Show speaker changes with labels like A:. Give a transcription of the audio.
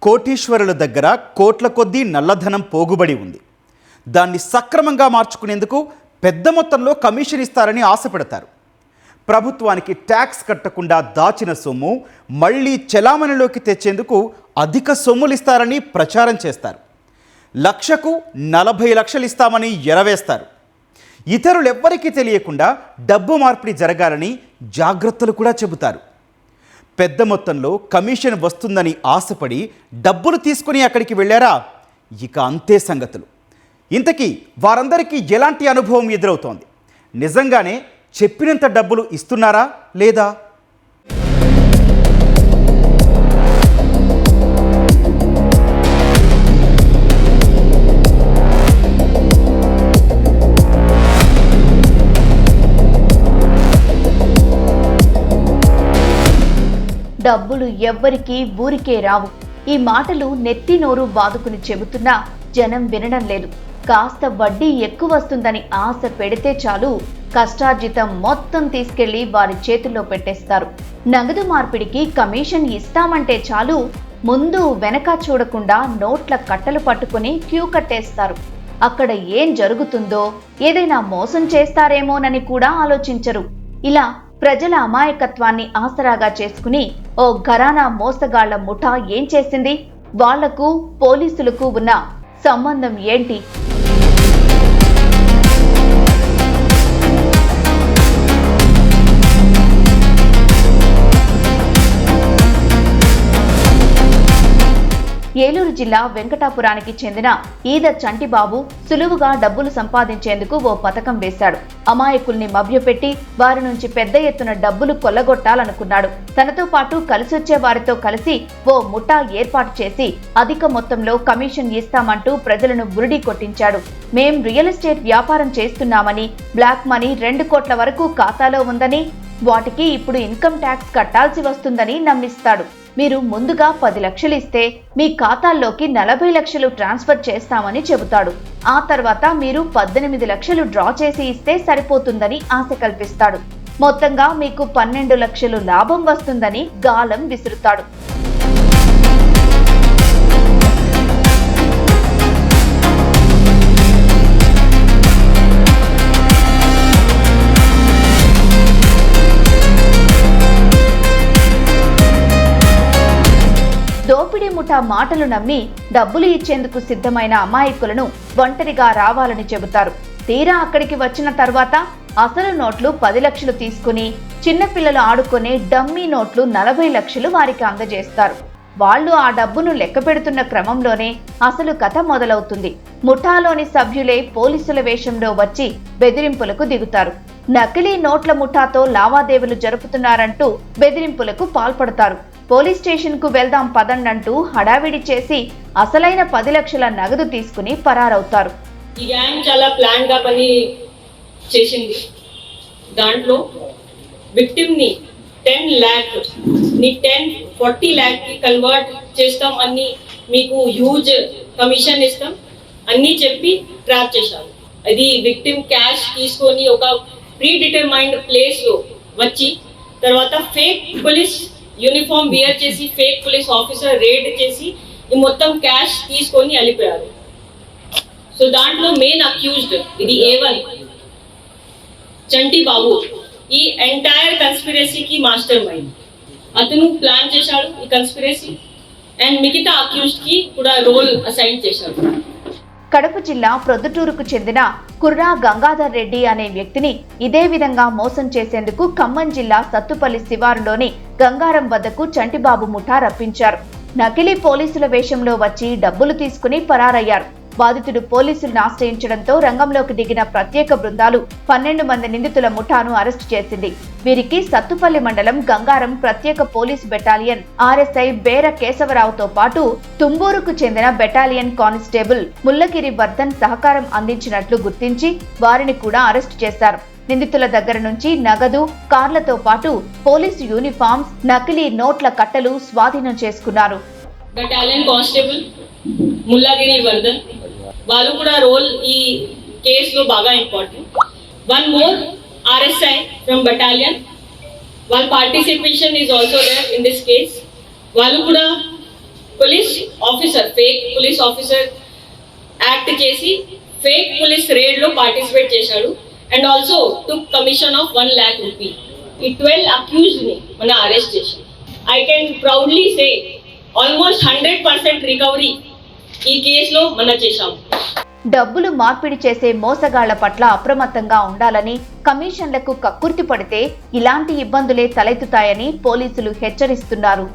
A: కోటీశ్వరుల దగ్గర కోట్ల కొద్దీ నల్లధనం పోగుబడి ఉంది. దాన్ని సక్రమంగా మార్చుకునేందుకు పెద్ద మొత్తంలో కమిషన్ ఇస్తారని ఆశపడతారు. ప్రభుత్వానికి ట్యాక్స్ కట్టకుండా దాచిన సొమ్ము మళ్లీ చెలామణిలోకి తెచ్చేందుకు అధిక సొమ్ములు ఇస్తారని ప్రచారం చేస్తారు. లక్షకు 40 లక్షలు ఇస్తామని ఎరవేస్తారు. ఇతరులెవ్వరికీ తెలియకుండా డబ్బు మార్పిడి జరగాలని జాగ్రత్తలు కూడా చెబుతారు. పెద్ద మొత్తంలో కమిషన్ వస్తుందని ఆశపడి డబ్బులు తీసుకుని అక్కడికి వెళ్ళారా? ఇక అంతే సంగతులు. ఇంతకీ వారందరికీ ఎలాంటి అనుభవం ఎదురవుతోంది? నిజంగానే చెప్పినంత డబ్బులు ఇస్తున్నారా లేదా?
B: డబ్బులు ఎవ్వరికీ ఊరికే రావు. ఈ మాటలు నెత్తి నోరు బాదుకుని చెబుతున్నా జనం వినడం లేదు. కాస్త వడ్డీ ఎక్కువ వస్తుందని ఆశ పెడితే చాలు, కష్టార్జితం మొత్తం తీసుకెళ్లి వారి చేతుల్లో పెట్టేస్తారు. నగదు మార్పిడికి కమిషన్ ఇస్తామంటే చాలు, ముందు వెనక చూడకుండా నోట్ల కట్టలు పట్టుకుని క్యూ కట్టేస్తారు. అక్కడ ఏం జరుగుతుందో, ఏదైనా మోసం చేస్తారేమోనని కూడా ఆలోచించరు. ఇలా ప్రజల అమాయకత్వాన్ని ఆసరాగా చేసుకుని ఓ ఘరానా మోసగాళ్ల ముఠా ఏం చేసింది? వాళ్లకు పోలీసులకు ఉన్న సంబంధం ఏంటి? ఏలూరు జిల్లా వెంకటాపురానికి చెందిన ఈద చంటిబాబు సులువుగా డబ్బులు సంపాదించేందుకు ఓ పథకం వేశాడు. అమాయకుల్ని మభ్యపెట్టి వారి నుంచి పెద్ద ఎత్తున డబ్బులు కొల్లగొట్టాలనుకున్నాడు. తనతో పాటు కలిసొచ్చే వారితో కలిసి ఓ ముఠా ఏర్పాటు చేసి అధిక మొత్తంలో కమిషన్ ఇస్తామంటూ ప్రజలను బురిడి కొట్టించాడు. మేం రియల్ ఎస్టేట్ వ్యాపారం చేస్తున్నామని, బ్లాక్ మనీ 2 కోట్ల వరకు ఖాతాలో ఉందని, వాటికి ఇప్పుడు ఇన్కమ్ ట్యాక్స్ కట్టాల్సి వస్తుందని నమ్మిస్తాడు. మీరు ముందుగా 10 లక్షలు ఇస్తే మీ ఖాతాల్లోకి 40 లక్షలు ట్రాన్స్ఫర్ చేస్తామని చెబుతాడు. ఆ తర్వాత మీరు 18 లక్షలు డ్రా చేసి ఇస్తే సరిపోతుందని ఆశ కల్పిస్తాడు. మొత్తంగా మీకు 12 లక్షలు లాభం వస్తుందని గాలం విసురుతాడు. దోపిడీ ముఠా మాటలు నమ్మి డబ్బులు ఇచ్చేందుకు సిద్ధమైన అమాయకులను ఒంటరిగా రావాలని చెబుతారు. తీరా అక్కడికి వచ్చిన తర్వాత అసలు నోట్లు 10 లక్షలు తీసుకుని చిన్నపిల్లలు ఆడుకునే డమ్మీ నోట్లు 40 లక్షలు వారికి అందజేస్తారు. వాళ్ళు ఆ డబ్బును లెక్క పెడుతున్న క్రమంలోనే అసలు కథ మొదలవుతుంది. ముఠాలోని సభ్యులే పోలీసుల వేషంలో వచ్చి బెదిరింపులకు దిగుతారు. నకిలీ నోట్ల ముఠాతో లావాదేవీలు జరుపుతున్నారంటూ బెదిరింపులకు పాల్పడతారు. పోలీస్ స్టేషన్ కు వెళ్దాం పదండంటూ హడావిడి చేసి అసలైన 10 లక్షల నగదు తీసుకుని పరారవుతారు.
C: ఈ గ్యాంగ్ చాలా ప్లాన్ గా పని చేసింది. దాంట్లో విక్టిమ్ ని 10 lakh ని 40 lakh కి కన్వర్ట్ చేస్తాం అన్ని, మీకు హ్యూజ్ కమిషన్ ఇస్తాం అన్ని చెప్పి ట్రాప్ చేశారు. అది విక్టిమ్ క్యాష్ తీసుకొని ఒక ప్రీ డిటర్మైన్డ్ ప్లేస్ లో వచ్చి తర్వాత ఫేక్ పోలీస్ యూనిఫామ్ బియర్ చేసి ఫేక్ పోలీస్ ఆఫీసర్ రేడ్ చేసి ఈ మొత్తం క్యాష్ తీసుకొని వెళ్ళిపోయారు. సో దాంట్లో మెయిన్ అక్యూజ్డ్ ఇది A1 చంటి బాబు. ఈ ఎంటైర్ కన్స్పిరసీకి మాస్టర్ మైండ్. అతను ప్లాన్ చేశాడు ఈ కన్స్పిరసీ అండ్ మిగతా అక్యూజ్డ్ కి కూడా రోల్ అసైన్ చేశాడు.
B: కడప జిల్లా ప్రొద్దుటూరుకు చెందిన కుర్రా గంగాధర్ రెడ్డి అనే వ్యక్తిని ఇదే విధంగా మోసం చేసేందుకు ఖమ్మం జిల్లా సత్తుపల్లి శివారులోని గంగారం వద్దకు చంటిబాబు ముఠా రప్పించారు. నకిలీ పోలీసుల వేషంలో వచ్చి డబ్బులు తీసుకుని పరారయ్యారు. బాధితుడు పోలీసులను ఆశ్రయించడంతో రంగంలోకి దిగిన ప్రత్యేక బృందాలు 12 మంది నిందితుల ముఠాను అరెస్టు చేసింది. వీరికి సత్తుపల్లి మండలం గంగారం ప్రత్యేక పోలీసు బెటాలియన్ RSI బేర కేశవరావుతో పాటు తుంబూరుకు చెందిన బెటాలియన్ కానిస్టేబుల్ ముల్లగిరి వర్ధన్ సహకారం అందించినట్లు గుర్తించి వారిని కూడా అరెస్టు చేశారు. నిందితుల దగ్గర నుంచి నగదు, కార్లతో పాటు పోలీసు యూనిఫామ్స్, నకిలీ నోట్ల కట్టలు స్వాధీనం చేసుకున్నారు.
C: బెటాలియన్ కానిస్టేబుల్ ముల్లగిరి వర్ధన్ వాళ్ళు కూడా రోల్ ఈ కేసులో బాగా important. 1 more RSI from battalion, వాళ్ళ participation is also there in this case. వాళ్ళు కూడా police officer fake police officer act చేసి ఫేక్ పోలీస్ రేడ్ లో పార్టిసిపేట్ చేశాడు and also took commission of 1 lakh rupee. ఈ 12 అక్యూజ్డ్ ని మనం అరెస్ట్ చేశాం. I can proudly say almost 100% recovery ఈ కేసులో మనం చేశాం.
B: డబ్బులు మార్పిడి చేసే మోసగాళ్ల పట్ల అప్రమత్తంగా ఉండాలని, కమిషన్లకు కక్కుర్తి పడితే ఇలాంటి ఇబ్బందులే తలెత్తుతాయని పోలీసులు హెచ్చరిస్తున్నారు.